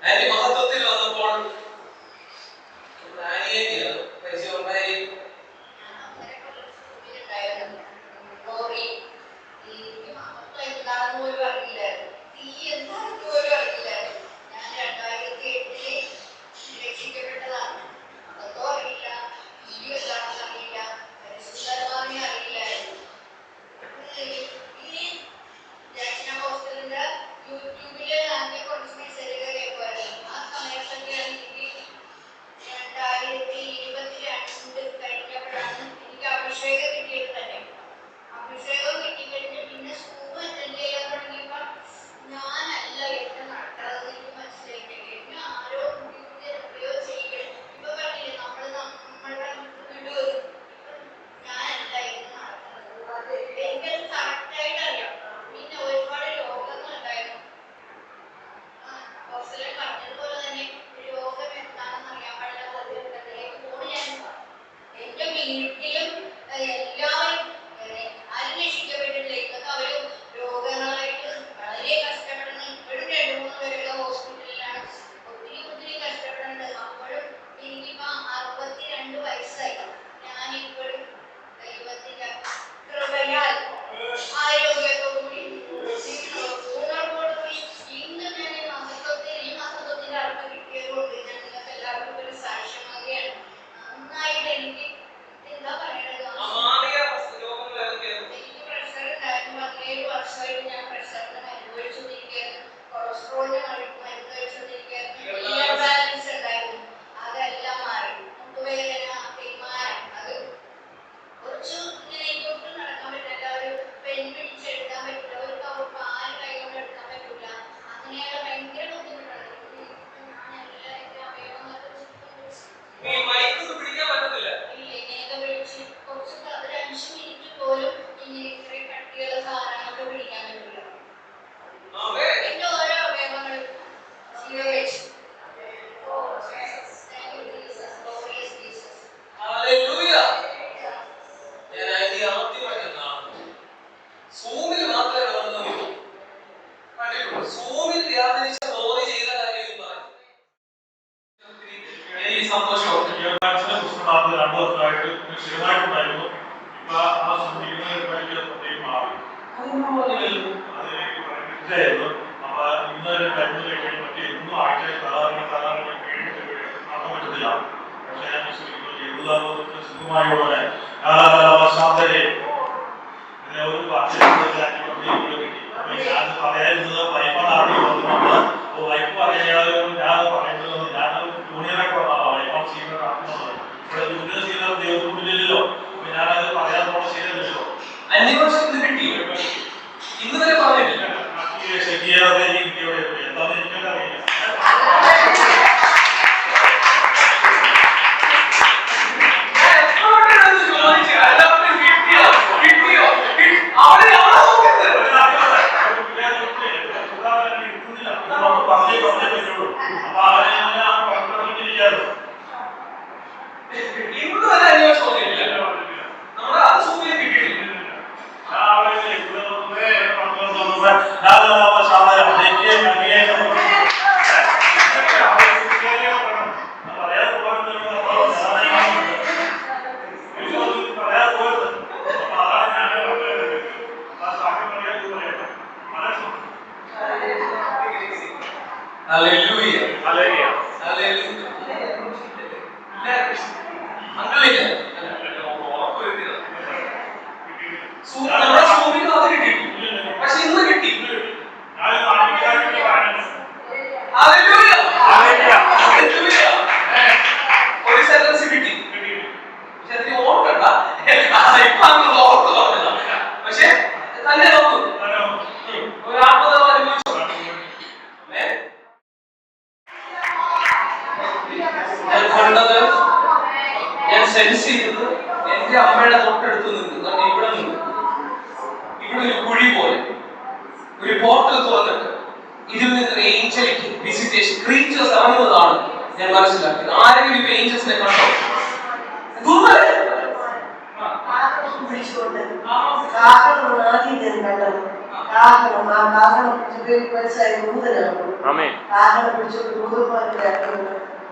Anti മഹത്വത്തിൽ വന്നപ്പോൾ ആനിയെ പരിചയമുണ്ടായി.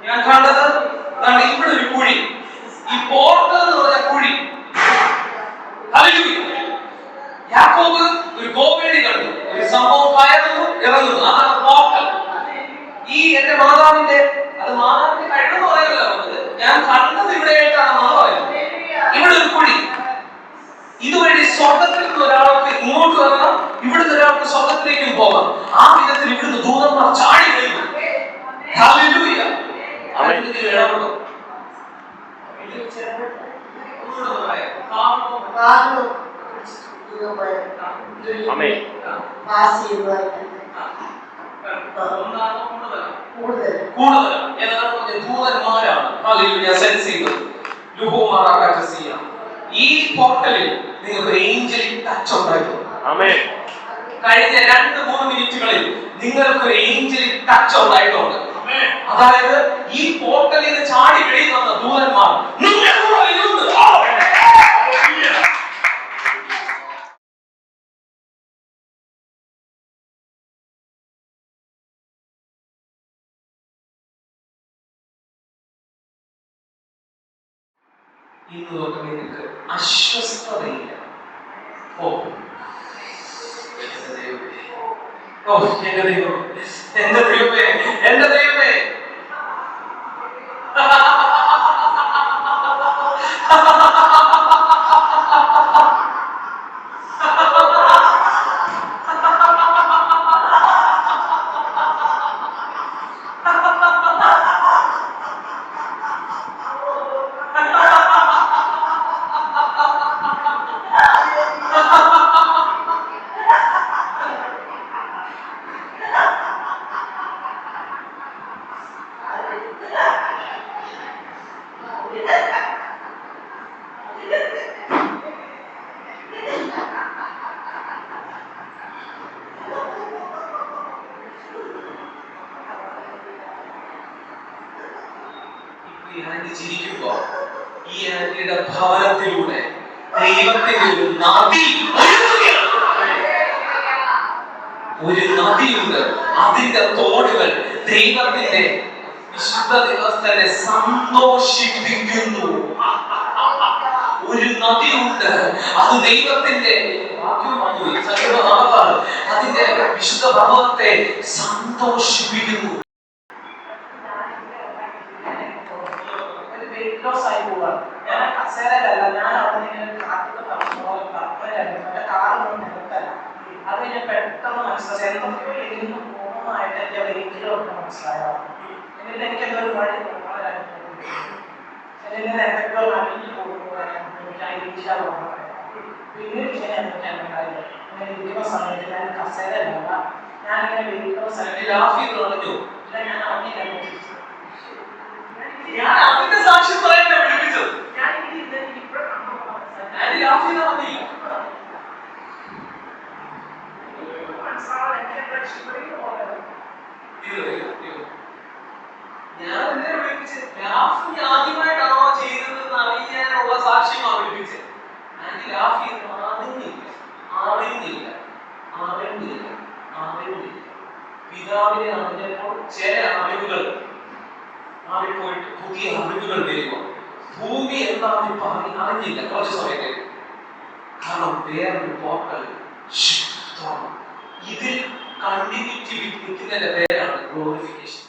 ഞാൻ കണ്ടത് ഇവിടെ ഒരു കുഴി, ഈ പോർട്ടൽ എന്ന് പറഞ്ഞ കുഴി. യാക്കോബ് ഒരു ഗോവേടി കണ്ടു, ഒരു സംഭവം കയറുന്നു ഇറങ്ങുന്നു, അതാണ് പോർട്ടൽ. ഈ എന്റെ മാതാവിന്റെ കഴിവെന്ന് പറയുന്നില്ല പറഞ്ഞത്, ഞാൻ കണ്ടത് ഇവിടെയായിട്ടാണെന്നാണ് പറയുന്നത്. ഇവിടെ ഒരു കുഴി, ഇതുവഴി സ്വർഗത്തിൽ നിന്ന് ഒരാൾക്ക് ഇങ്ങോട്ട് വരണം, ഇവിടുന്ന് ഒരാൾക്ക് സ്വർഗത്തിലേക്കും പോകാം. ആ വിധത്തിൽ ഇവിടുന്ന് ദൂതന്മാർ ചാടി കഴിയും. ഹല്ലേലൂയ. ഈ പോർട്ടലിൽ നിങ്ങൾക്ക് ഏഞ്ചലിക് ടച്ച് ഉണ്ടായിരുന്നു. കഴിഞ്ഞ 2-3 മിനിറ്റുകളിൽ നിങ്ങൾക്ക് ഒരു ഏഞ്ചലിക് ടച്ച് ഉണ്ടായിട്ടുണ്ട്. അതായത് ഈ പോർട്ടലിൽ നിന്ന് ചാടി വെളിയിൽ വന്ന ദൂതന്മാർ ഇന്ന് തൊട്ട് നിങ്ങൾക്ക് അസ്വസ്ഥതയില്ല. എന്റെ ദൈവമേ, എന്റെ ദൈവമേ, ചിരിക്കുമ്പോ ഈ ആന്റിയുടെ ഭവനത്തിലൂടെ ദൈവത്തിന്റെ ഒരു നദിയുണ്ട്. അതിന്റെ തോടുകൾ ദൈവത്തിന്റെ വിശുദ്ധ ദിവസത്തെ സന്തോഷിപ്പിക്കുന്നു. ഒരു നദിയുണ്ട്, അത് ദൈവത്തിന്റെ അതിന്റെ വിശുദ്ധ ഭവനത്തെ സന്തോഷിപ്പിക്കുന്നു. ഞാൻ കസേരയിലല്ല, ഞാൻ അവിടെ കാറ്റത്ത് കാറൊന്നും നിൽക്കല്ല. അത് ഞാൻ പെട്ടെന്ന് മനസ്സിലായി, എന്തൊക്കെയോ ഇരുന്ന് പൂർണ്ണമായിട്ട് എന്റെ വെഹിക്കിലൊക്കെ മനസ്സിലായോ. എന്നിട്ട് എനിക്ക് എന്തോ ഒരു വഴി എന്നിട്ട് എന്തൊക്കെയോ നനഞ്ഞു പോകുമ്പോഴാണ് പിന്നീട് ഇങ്ങനെ എന്തൊക്കെയാണുണ്ടായത്. ഇങ്ങനെ ഇരിക്കുന്ന സമയത്ത് ഞാൻ കസേരയിലല്ല, ഞാനിങ്ങനെ വെഹിക്കുന്ന സമയത്ത് ഞാൻ അവിടെ ഞാൻ അതിന്റെ സാക്ഷ്യം പറയാൻ വിളിപ്പിച്ചത്. ഞാൻ എന്നെ വിളിപ്പിച്ച് ആദ്യമായിട്ടാണോ ചെയ്തതെന്ന് അറിയാനുള്ള സാക്ഷ്യമാണ് വിളിപ്പിച്ചത്. അറിഞ്ഞില്ല. പിതാവിനെ അറിഞ്ഞപ്പോൾ ചില അറിവുകൾ മാറിപ്പോയിട്ട് പുതിയ അറിവുകൾ വരിക. ഭൂമി എന്താണെന്ന് ഇപ്പൊ അറിഞ്ഞില്ല കുറച്ച് സമയത്തേക്ക്. കാരണം വേറൊരു പോർട്ടൽ ഇതിൽ കണ്ടിന്യൂറ്റി നിൽക്കുന്നതിന്റെ പേരാണ് ഗ്ലോറിഫിക്കേഷൻ.